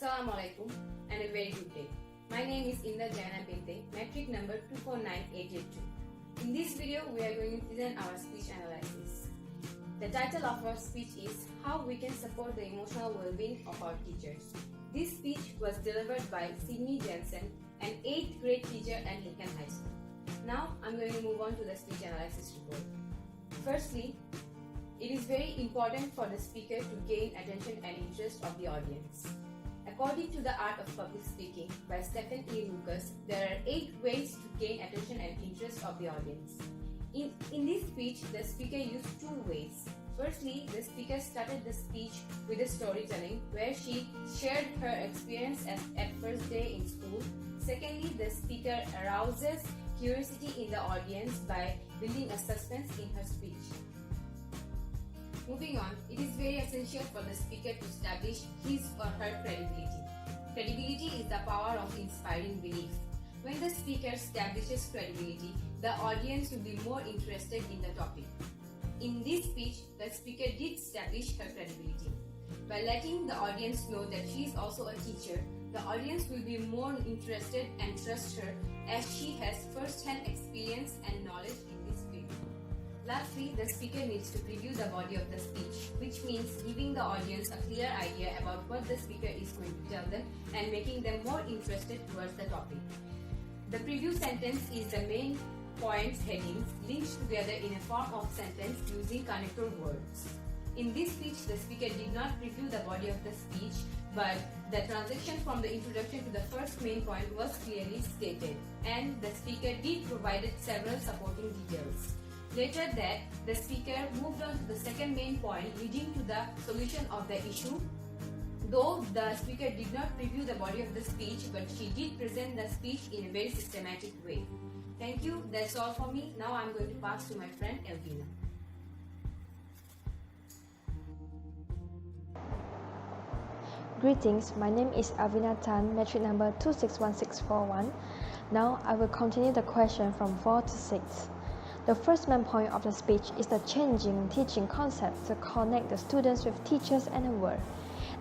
Assalamualaikum and a very good day. My name is Inda Jana Binte, metric number 249882. In this video, we are going to present our speech analysis. The title of our speech is How We Can Support the Emotional Well-Being of Our Teachers. This speech was delivered by Sydney Jensen, an 8th grade teacher at Lincoln High School. Now, I'm going to move on to the speech analysis report. Firstly, it is very important for the speaker to gain attention and interest of the audience. According to The Art of Public Speaking by Stephen E. Lucas, there are 8 ways to gain attention and interest of the audience. In this speech, the speaker used 2 ways. Firstly, the speaker started the speech with a storytelling where she shared her experience at first day in school. Secondly, the speaker arouses curiosity in the audience by building a suspense in her speech. Moving on, it is very essential for the speaker to establish his or her credibility. Credibility is the power of inspiring belief. When the speaker establishes credibility, the audience will be more interested in the topic. In this speech, the speaker did establish her credibility. By letting the audience know that she is also a teacher, the audience will be more interested and trust her as she has first-hand experience and knowledge in this field. Lastly, the speaker needs to preview the body of the speech, which means giving the audience a clear idea about what the speaker is going to tell them and making them more interested towards the topic. The preview sentence is the main points headings linked together in a form of sentence using connector words. In this speech, the speaker did not preview the body of the speech, but the transition from the introduction to the first main point was clearly stated, and the speaker did provide several supporting details. Later that, the speaker moved on to the second main point leading to the solution of the issue. Though the speaker did not preview the body of the speech, but she did present the speech in a very systematic way. Thank you, that's all for me. Now I'm going to pass to my friend ELVINA. Greetings, my name is ELVINA Tan, metric number 261641. Now I will continue the question from 4 to 6. The first main point of the speech is the changing teaching concept to connect the students with teachers and the world.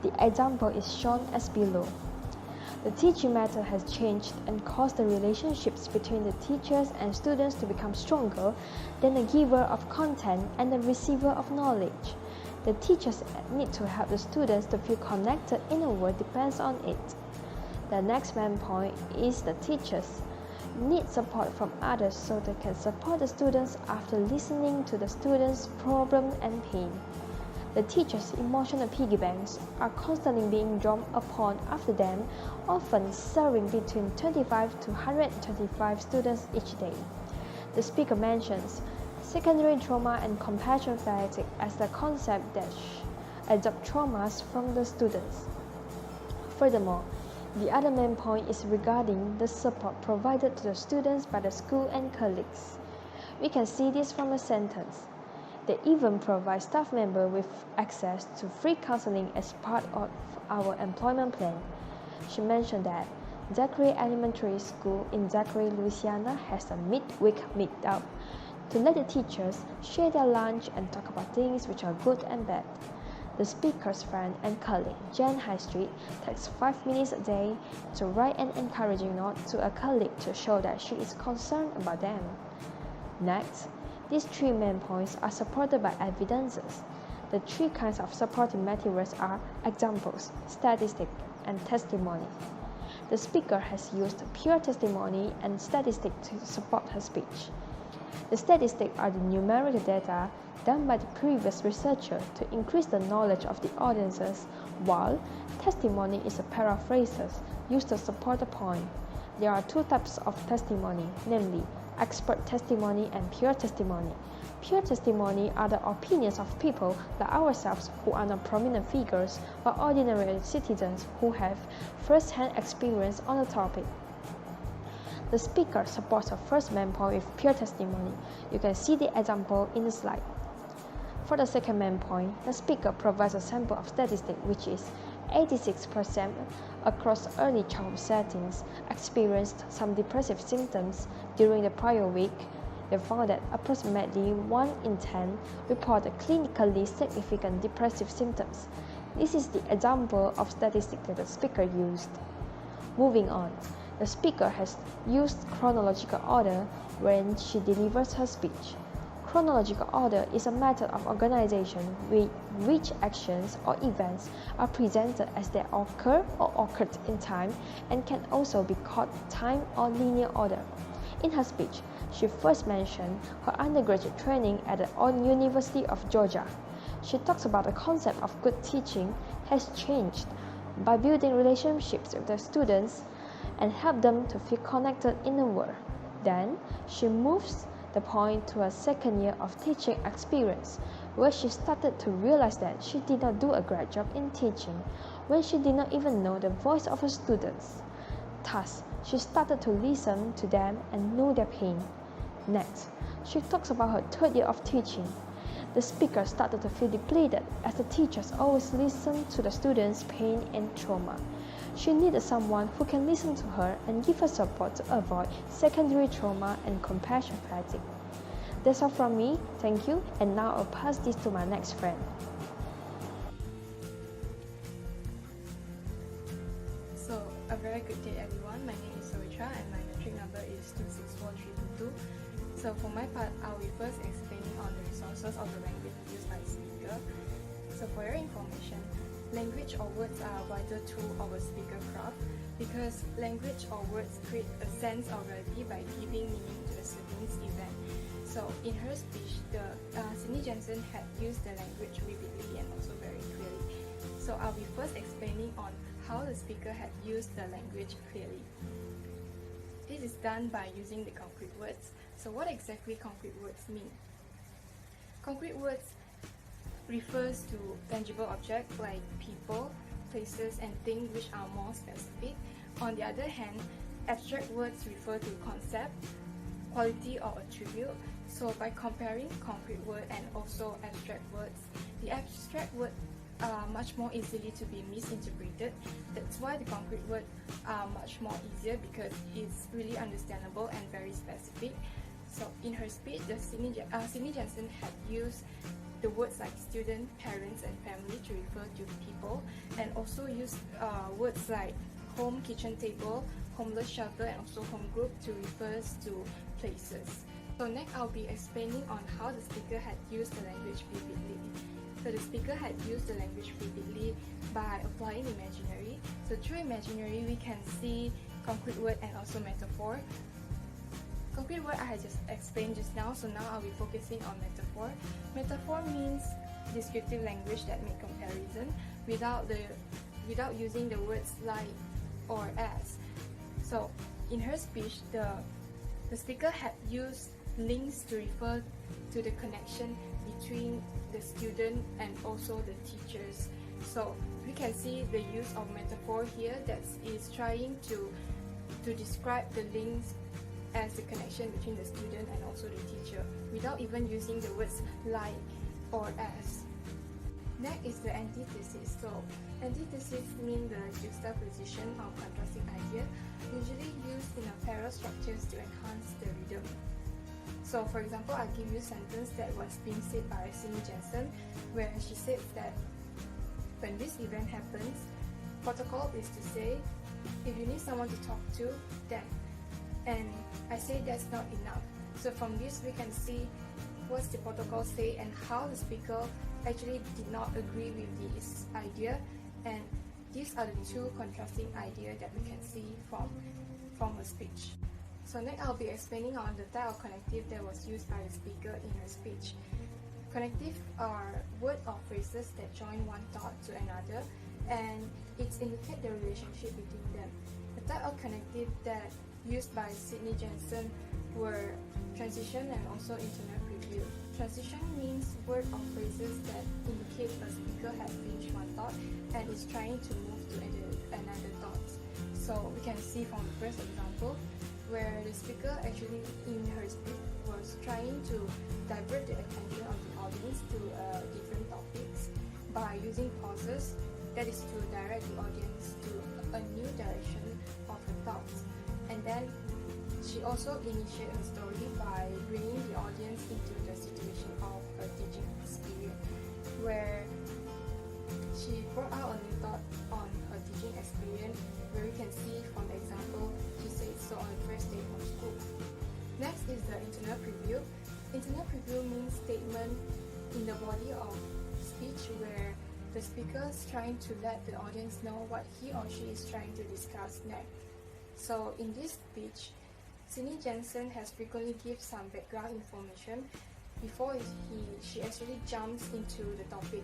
The example is shown as below. The teaching method has changed and caused the relationships between the teachers and students to become stronger than the giver of content and the receiver of knowledge. The teachers need to help the students to feel connected in a world depends on it. The next main point is the teachers need support from others so they can support the students after listening to the students' problem and pain. The teachers' emotional piggy banks are constantly being drawn upon after them, often serving between 25 to 125 students each day. The speaker mentions secondary trauma and compassion fatigue as the concept that absorb traumas from the students. Furthermore, the other main point is regarding the support provided to the students by the school and colleagues. We can see this from a sentence. They even provide staff members with access to free counseling as part of our employment plan. She mentioned that Zahril Elementary School in Zahril, Louisiana has a midweek meetup to let the teachers share their lunch and talk about things which are good and bad. The speaker's friend and colleague, Jan High Street, takes 5 minutes a day to write an encouraging note to a colleague to show that she is concerned about them. Next, these 3 main points are supported by evidences. The 3 kinds of supporting materials are examples, statistics, and testimony. The speaker has used pure testimony and statistics to support her speech. The statistics are the numerical data done by the previous researcher to increase the knowledge of the audiences, while testimony is a paraphrases used to support the point. There are 2 types of testimony, namely expert testimony and pure testimony. Pure testimony are the opinions of people like ourselves who are not prominent figures but ordinary citizens who have first-hand experience on the topic. The speaker supports the first main point with pure testimony. You can see the example in the slide. For the second main point, the speaker provides a sample of statistics which is 86% across early childhood settings experienced some depressive symptoms during the prior week. They found that approximately 1 in 10 reported clinically significant depressive symptoms. This is the example of statistic that the speaker used. Moving on, the speaker has used chronological order when she delivers her speech. Chronological order is a method of organization with which actions or events are presented as they occur or occurred in time and can also be called time or linear order. In her speech, she first mentioned her undergraduate training at the University of Georgia. She talks about the concept of good teaching has changed by building relationships with the students and help them to feel connected in the world. Then, she moves the point to her second year of teaching experience, where she started to realize that she did not do a great job in teaching when she did not even know the voice of her students. Thus, she started to listen to them and know their pain. Next, she talks about her third year of teaching. The speaker started to feel depleted as the teachers always listened to the students' pain and trauma. She needed someone who can listen to her and give her support to avoid secondary trauma and compassion fatigue. That's all from me, thank you, and now I'll pass this to my next friend. So, a very good day everyone, my name is Zahril and my metric number is 264322. So for my part, I will be first explaining on the resources of the language used by the speaker. So for your information, language or words are a vital tool of a speaker craft because language or words create a sense of reality by giving meaning to a certain event. So in her speech, Sydney Jensen had used the language vividly and also very clearly. So I'll be first explaining on how the speaker had used the language clearly. This is done by using the concrete words. So what exactly concrete words mean? Concrete words refers to tangible objects like people, places, and things which are more specific. On the other hand, abstract words refer to concept, quality, or attribute. So by comparing concrete word and also abstract words, the abstract word are much more easily to be misinterpreted. That's why the concrete words are much more easier because it's really understandable and very specific. So in her speech, Sydney Jensen had used the words like student, parents, and family to refer to people, and also used words like home, kitchen table, homeless shelter, and also home group to refer to places. So next I'll be explaining on how the speaker had used the language vividly. So the speaker had used the language vividly by applying imaginary. So through imaginary, we can see concrete word and also metaphor. Concrete word I had just explained just now, so now I'll be focusing on metaphor. Metaphor means descriptive language that make comparison without using the words like or as. So in her speech, the speaker had used links to refer to the connection between the student and also the teachers. So we can see the use of metaphor here that is trying to describe the links as the connection between the student and also the teacher without even using the words like or as. Next is the antithesis. So antithesis means the juxtaposition of contrasting idea, usually used in a parallel structures to enhance the rhythm. So for example, I'll give you a sentence that was being said by Sydney Jensen, where she said that when this event happens, protocol is to say, if you need someone to talk to, then. And I say that's not enough. So from this we can see what's the protocol say and how the speaker actually did not agree with this idea, and these are the two contrasting ideas that we can see from her speech. So next I'll be explaining on the type of connective that was used by the speaker in her speech. Connective are words or phrases that join one thought to another, and it indicates the relationship between them. The type of connective that used by Sydney Jensen were transition and also internal preview. Transition means word or phrases that indicate a speaker has finished one thought and is trying to move to another thought. So we can see from the first example where the speaker actually in her speech was trying to divert the attention of the audience to different topics by using pauses, that is to direct the audience to a new direction of her thoughts. And then she also initiated her story by bringing the audience into the situation of a teaching experience, where she brought out a new thought on her teaching experience, where we can see from the example she said so on the first day of school. Next is the internal preview. Internal preview means statement in the body of speech where the speaker is trying to let the audience know what he or she is trying to discuss next. So in this speech, Sydney Jensen has frequently given some background information before she actually jumps into the topic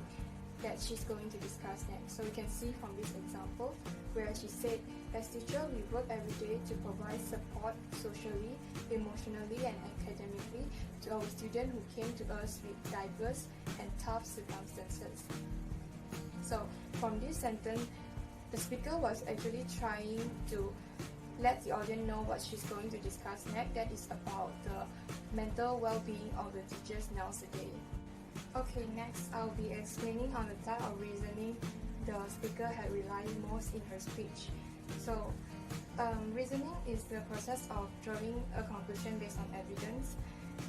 that she's going to discuss next. So we can see from this example where she said, as teacher, we work every day to provide support socially, emotionally and academically to our students who came to us with diverse and tough circumstances. So from this sentence, the speaker was actually trying to let the audience know what she's going to discuss next. That is about the mental well-being of the teachers nowadays. Okay, next I'll be explaining on the type of reasoning the speaker had relied most in her speech. So, reasoning is the process of drawing a conclusion based on evidence,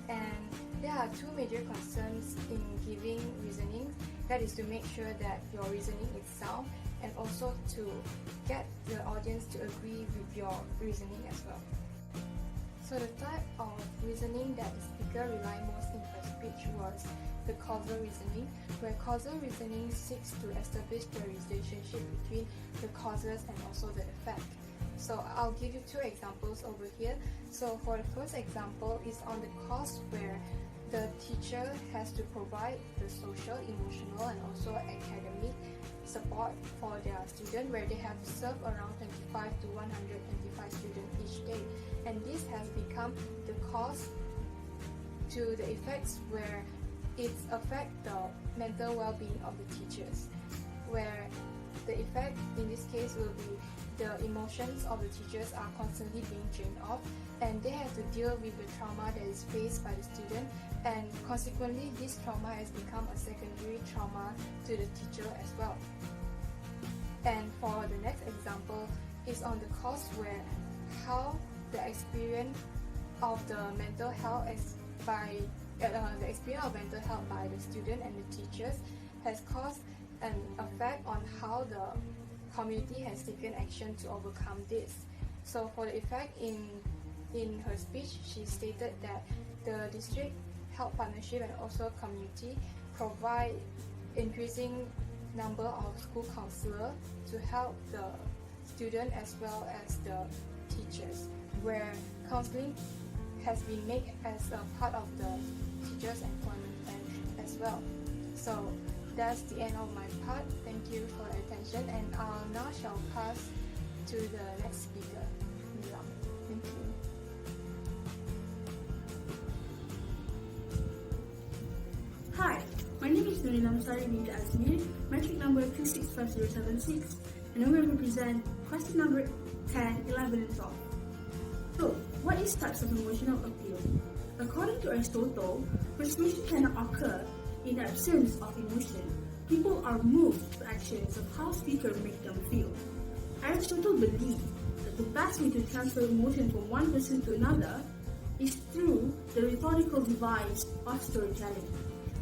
and there are two major concerns in giving reasoning. That is to make sure that your reasoning is sound, and also to get the audience to agree with your reasoning as well. So the type of reasoning that the speaker relied most in her speech was the causal reasoning, where causal reasoning seeks to establish the relationship between the causes and also the effect. So I'll give you two examples over here. So for the first example is on the cause, where the teacher has to provide the social, emotional and also academic support for their students, where they have to serve around 25 to 125 students each day. And this has become the cause to the effects where it affects the mental well-being of the teachers, where the effect in this case will be the emotions of the teachers are constantly being drained off, and they have to deal with the trauma that is faced by the student, and consequently this trauma has become a secondary trauma to the teacher as well. And for the next example is on the cause, where how the experience of the mental health by the student and the teachers has caused an effect on how the community has taken action to overcome this. So for the effect in her speech, she stated that the district health partnership and also community provide increasing number of school counselors to help the student as well as the teachers, where counseling has been made as a part of the teachers' employment plan as well. So that's the end of my part. Thank you for your attention, and I'll now shall pass to the next speaker, Mila. Thank you. Hi, my name is Nurina Musari Binti Azmir, metric number 265076, and I will represent question number 10, 11, and 12. So, what is types of emotional appeal? According to Aristotle, persuasion cannot occur in the absence of emotion. People are moved to actions of how speakers make them feel. Aristotle believed that the best way to transfer emotion from one person to another is through the rhetorical device of storytelling.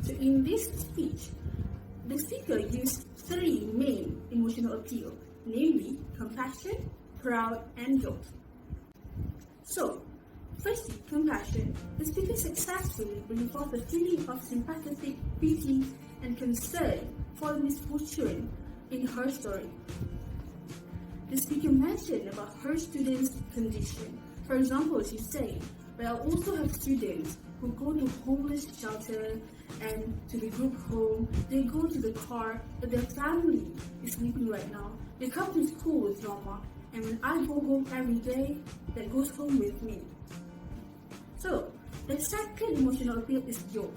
So in this speech, the speaker used three main emotional appeal, namely compassion, proud, and guilt. So, firstly, compassion. The speaker successfully brings forth a feeling of sympathetic pity and concern for the misfortune in her story. The speaker mentioned about her students' condition. For example, she said, "But I also have students who go to homeless shelter and to the group home. They go to the car, but their family is sleeping right now. They come to school with trauma, and when I go home every day, that goes home with me." So, the second emotional appeal is guilt.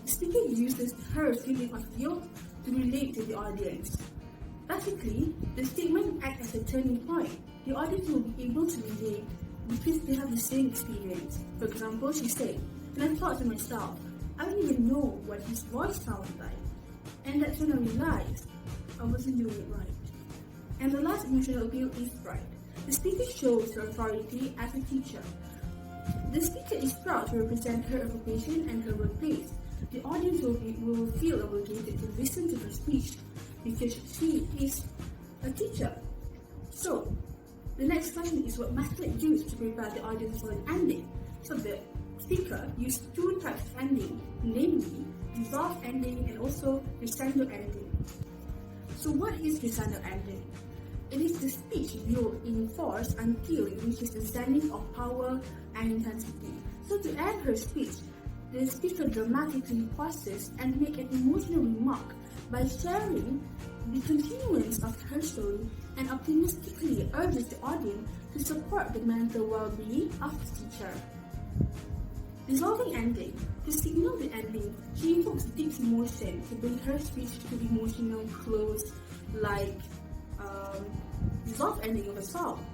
The speaker uses her feeling of guilt to relate to the audience. Basically, the statement acts as a turning point. The audience will be able to relate because they have the same experience. For example, she said, "And I thought to myself, I don't even know what his voice sounded like. And that's when I realized I wasn't doing it right." And the last emotional appeal is pride. The speaker shows her authority as a teacher. The speaker is proud to represent her occupation and her workplace. The audience will feel obligated to listen to her speech because she is a teacher. So, the next question is what method used to prepare the audience for an ending. So the speaker used two types of ending, namely dissolved ending and also crescendo ending. So what is crescendo ending? It is the speech built in force until it reaches the zenith of power and intensity. So to end her speech, the speaker dramatically pauses and makes an emotional remark by sharing the continuance of her story and optimistically urges the audience to support the mental well-being of the teacher. Dissolving ending. To signal the ending, she invokes deep emotion to bring her speech to emotional close, like dissolved ending of a song.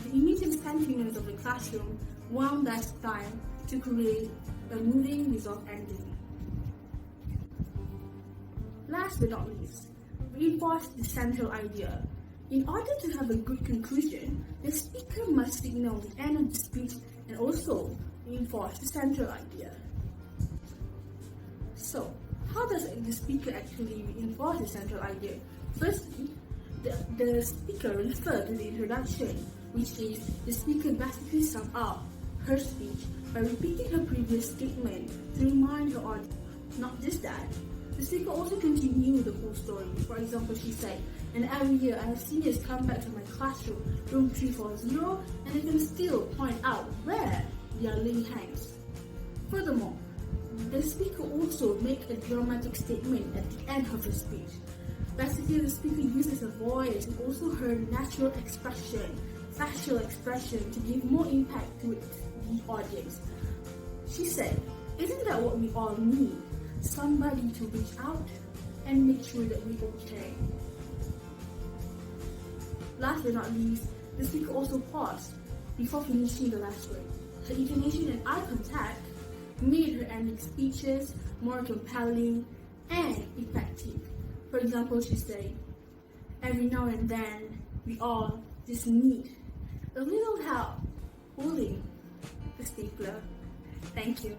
The immediate sentiments of the classroom one last time to create a moving dissolved ending. Last but not least, reinforce the central idea. In order to have a good conclusion, the speaker must signal the end of the speech and also reinforce the central idea. So, how does the speaker actually reinforce the central idea? Firstly, the speaker refers to the introduction, which is the speaker basically sums up her speech by repeating her previous statement to remind her audience. Not just that, the speaker also continues the whole story. For example, she said, and every year I have seniors come back to my classroom, room 340, and they can still point out where their lady hangs. Furthermore, the speaker also makes a dramatic statement at the end of her speech. Basically, the speaker uses her voice and also her natural expression, facial expression to give more impact to the audience. She said, isn't that what we all need? Somebody to reach out and make sure that we're okay. Last but not least, the speaker also paused before finishing the last word. Her intonation and eye contact made her ending speeches more compelling and effective. For example, she said, every now and then, we all just need a little help holding the stapler. Thank you.